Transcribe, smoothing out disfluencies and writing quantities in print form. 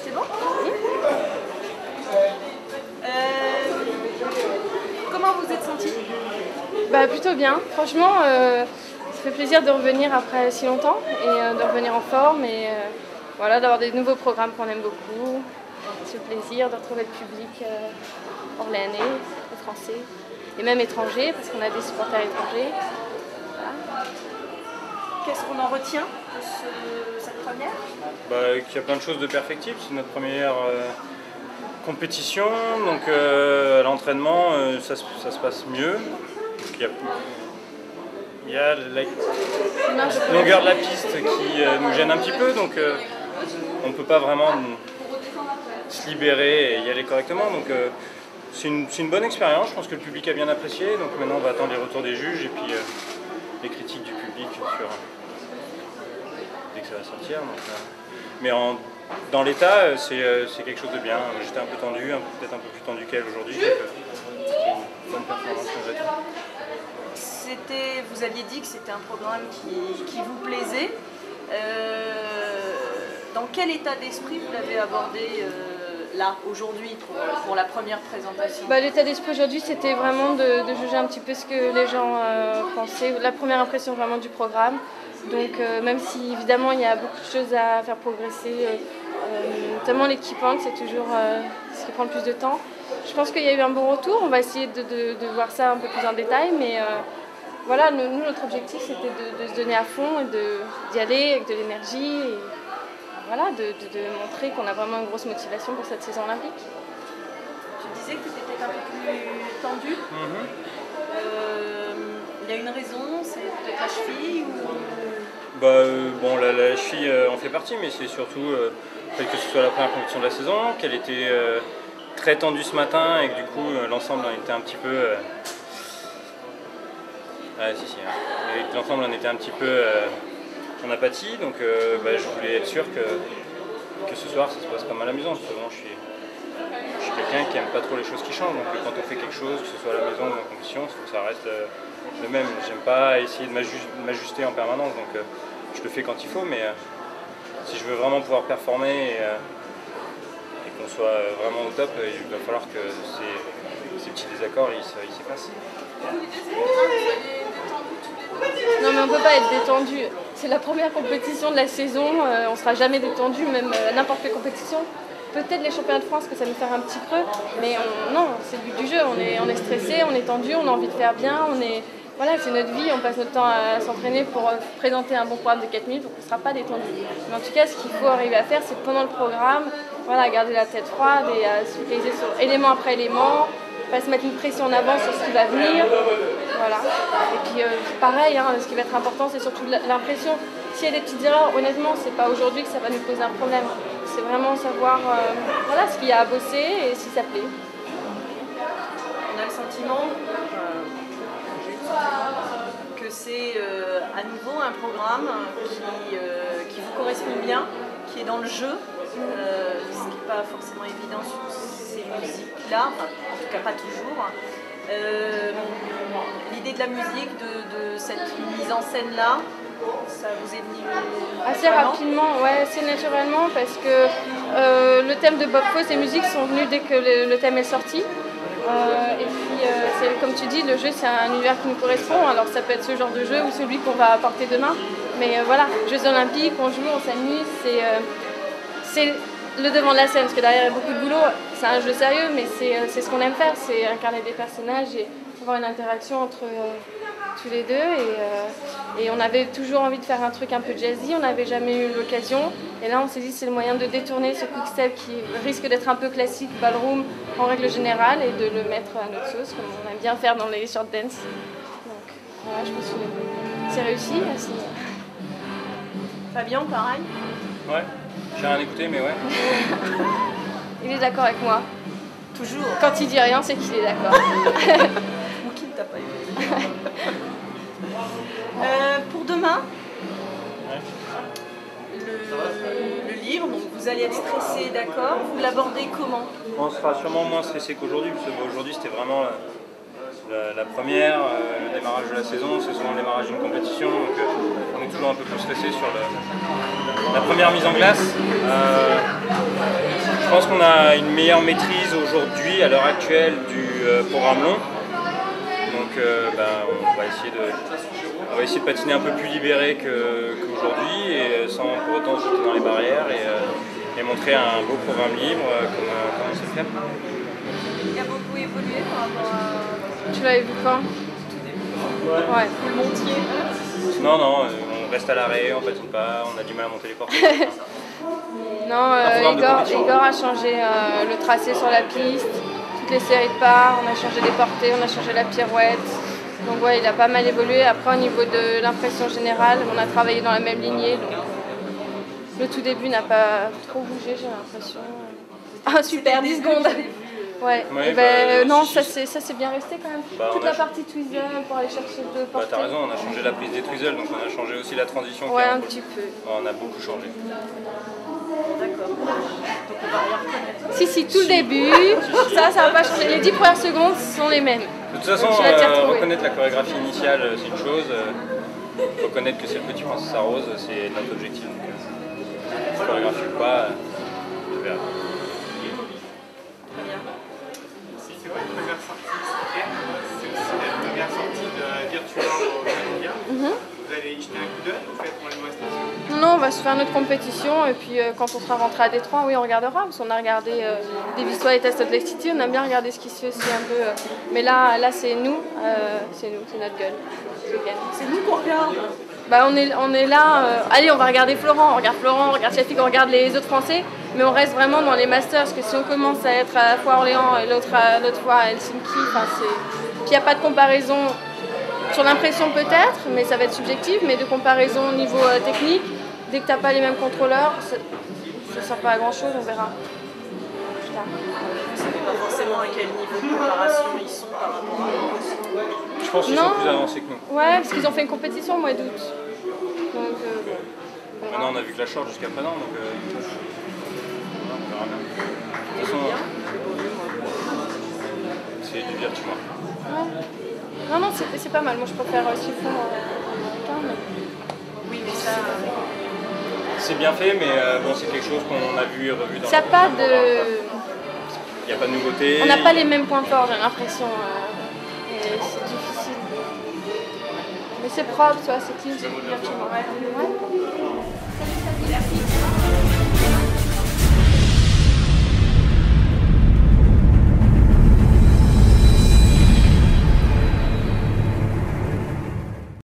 C'est bon? Oui. Comment vous êtes senti? Bah, plutôt bien. Franchement, ça fait plaisir de revenir après si longtemps et de revenir en forme et voilà, d'avoir des nouveaux programmes qu'on aime beaucoup. C'est le plaisir de retrouver le public orléanais, les Français et même étrangers parce qu'on a des supporters étrangers. Voilà. Qu'est-ce qu'on en retient de cette première? Qu'il y a plein de choses de perfectibles. C'est notre première compétition, donc à l'entraînement ça se passe mieux. Il y a la longueur de la piste qui nous gêne un petit peu, donc on ne peut pas vraiment se libérer et y aller correctement. Donc c'est une bonne expérience, je pense que le public a bien apprécié. Donc maintenant on va attendre les retours des juges et puis les critiques du public dès que ça va sortir. Donc, mais dans l'état, c'est quelque chose de bien. J'étais un peu tendu, peut-être un peu plus tendu qu'elle aujourd'hui. C'était une bonne performance malgré tout. Vous aviez dit que c'était un programme qui vous plaisait. Dans quel état d'esprit vous l'avez abordé là, aujourd'hui, pour la première présentation? L'état d'esprit aujourd'hui, c'était vraiment de juger un petit peu ce que les gens pensaient, la première impression vraiment du programme. Donc même si évidemment il y a beaucoup de choses à faire progresser, notamment l'équipement, c'est toujours ce qui prend le plus de temps. Je pense qu'il y a eu un bon retour, on va essayer de voir ça un peu plus en détail, mais voilà, nous, notre objectif c'était de se donner à fond et d'y aller avec de l'énergie et voilà, de montrer qu'on a vraiment une grosse motivation pour cette saison olympique. Tu disais que tu étais peut-être un peu plus tendu. Il y a une raison, c'est peut-être la cheville ou... Bon, la cheville en fait partie, mais c'est surtout que ce soit la première compétition de la saison, qu'elle était très tendue ce matin et que du coup l'ensemble était un petit peu... L'ensemble en était un petit peu en apathie, donc je voulais être sûr que ce soir ça se passe comme à la maison. Souvent je suis quelqu'un qui aime pas trop les choses qui changent, donc quand on fait quelque chose, que ce soit à la maison ou en compétition, il faut que ça reste le même. J'aime pas essayer de m'ajuster en permanence, donc je le fais quand il faut, mais si je veux vraiment pouvoir performer et qu'on soit vraiment au top, il va falloir que ces petits désaccords ils s'effacent. Non mais on ne peut pas être détendu, c'est la première compétition de la saison, on ne sera jamais détendu, même à n'importe quelle compétition. Peut-être les championnats de France que ça nous faire un petit creux, mais non, c'est le but du jeu, on est stressé, on est tendu, on a envie de faire bien, voilà, c'est notre vie, on passe notre temps à s'entraîner pour présenter un bon programme de 4 minutes, donc on ne sera pas détendu. Mais en tout cas, ce qu'il faut arriver à faire, c'est pendant le programme, voilà, garder la tête froide et à se focaliser sur élément après élément, pas se mettre une pression en avance sur ce qui va venir. Voilà. Et puis pareil, ce qui va être important, c'est surtout l'impression. S'il y a des petites erreurs, honnêtement, c'est pas aujourd'hui que ça va nous poser un problème. C'est vraiment savoir voilà, ce qu'il y a à bosser et si ça plaît. On a le sentiment que c'est à nouveau un programme qui vous correspond bien, qui est dans le jeu, ce qui n'est pas forcément évident sur ces musiques-là, en tout cas pas toujours. L'idée de la musique, de cette mise en scène-là, ça vous est venu assez rapidement, ouais, assez naturellement, parce que le thème de Bob Fosse, les musiques sont venues dès que le thème est sorti. Et puis, comme tu dis, le jeu c'est un univers qui nous correspond, alors ça peut être ce genre de jeu ou celui qu'on va apporter demain. Mais voilà, Jeux Olympiques, on joue, on s'amuse, c'est le devant de la scène, parce que derrière il y a beaucoup de boulot, c'est un jeu sérieux, mais c'est ce qu'on aime faire, c'est incarner des personnages et avoir une interaction entre tous les deux. Et on avait toujours envie de faire un truc un peu jazzy, on n'avait jamais eu l'occasion. Et là on s'est dit c'est le moyen de détourner ce quick-step qui risque d'être un peu classique, ballroom en règle générale, et de le mettre à notre sauce, comme on aime bien faire dans les short dance. Donc voilà, je pense que c'est réussi. Fabien, pareil? Ouais. J'ai rien écouté, mais ouais. Il est d'accord avec moi. Toujours. Quand il dit rien, c'est qu'il est d'accord. Ou qu'il ne t'a pas écouté. Pour demain, Ouais. le livre, donc vous allez être stressé, d'accord. Vous l'abordez comment? On sera sûrement moins stressé qu'aujourd'hui, parce qu'aujourd'hui c'était vraiment La première, le démarrage de la saison, c'est souvent le démarrage d'une compétition, donc on est toujours un peu plus stressé sur la première mise en glace. Je pense qu'on a une meilleure maîtrise aujourd'hui, à l'heure actuelle, du programme long. Donc on va essayer de patiner un peu plus libéré qu'aujourd'hui et sans pour autant se jeter dans les barrières et montrer un beau programme libre comme on sait le faire. Il a beaucoup évolué par rapport à... Tu l'avais vu quand? Ouais. Le montier. Non, on reste à l'arrêt, on patine pas, on a du mal à monter les portes. Non, Igor a changé le tracé sur la piste, toutes les séries de parts, on a changé les portées, on a changé la pirouette. Donc ouais, il a pas mal évolué. Après, au niveau de l'impression générale, on a travaillé dans la même lignée. Donc le tout début n'a pas trop bougé, j'ai l'impression. Ah super, 10 secondes. Ouais, non, ça c'est bien resté quand même. Toute la partie Twizzle pour aller chercher deux portées. T'as raison, on a changé la prise des Twizzle, donc on a changé aussi la transition. Ouais, un petit peu. On a beaucoup changé. D'accord. Donc on va rien reconnaître. Si, tout le début, ça va pas changer. Les 10 premières secondes sont les mêmes. De toute façon, reconnaître la chorégraphie initiale, c'est une chose. Reconnaître que c'est le petit princesse à rose, c'est notre objectif. Donc, chorégraphie ou pas, je verrai. C'est quoi une première sortie? C'est aussi la première sortie de Virtual au Canada. Vous allez y jeter un coup d'œil ou faites moins de station? Non, on va se faire notre compétition et puis quand on sera rentré à Détroit, oui, on regardera parce qu'on a regardé des Vistois et Test of Lake City, on aime bien regarder ce qui se fait aussi un peu. Mais là c'est nous, c'est notre gueule. C'est nous qu'on regarde. Bah, on est là, allez, on va regarder Florent, on regarde Shafik, on regarde les autres Français, mais on reste vraiment dans les masters, parce que si on commence à être à la fois à Orléans et l'autre fois à Helsinki, puis il n'y a pas de comparaison sur l'impression peut-être, mais ça va être subjectif, mais de comparaison au niveau technique, dès que tu n'as pas les mêmes contrôleurs, ça ne sert pas à grand chose, on verra. Vous ne savez pas forcément à quel niveau de préparation ils sont par rapport à nous. Je pense qu'ils sont plus avancés que nous. Ouais, parce qu'ils ont fait une compétition au mois d'août. Donc, maintenant on a vu que la short jusqu'à présent, donc on verra bien. De toute façon, c'est du virtuel. Ouais. Non, c'est pas mal. Moi je préfère chiffon américain. Mais... Oui, mais ça... C'est bien fait, mais bon, c'est quelque chose qu'on a vu et revu dans ça pas de... Il n'y a pas de nouveauté. On n'a pas les mêmes points forts, j'ai l'impression. Et c'est difficile. Mais c'est propre, tu vois, c'est clean, c'est virtuellement. Ouais.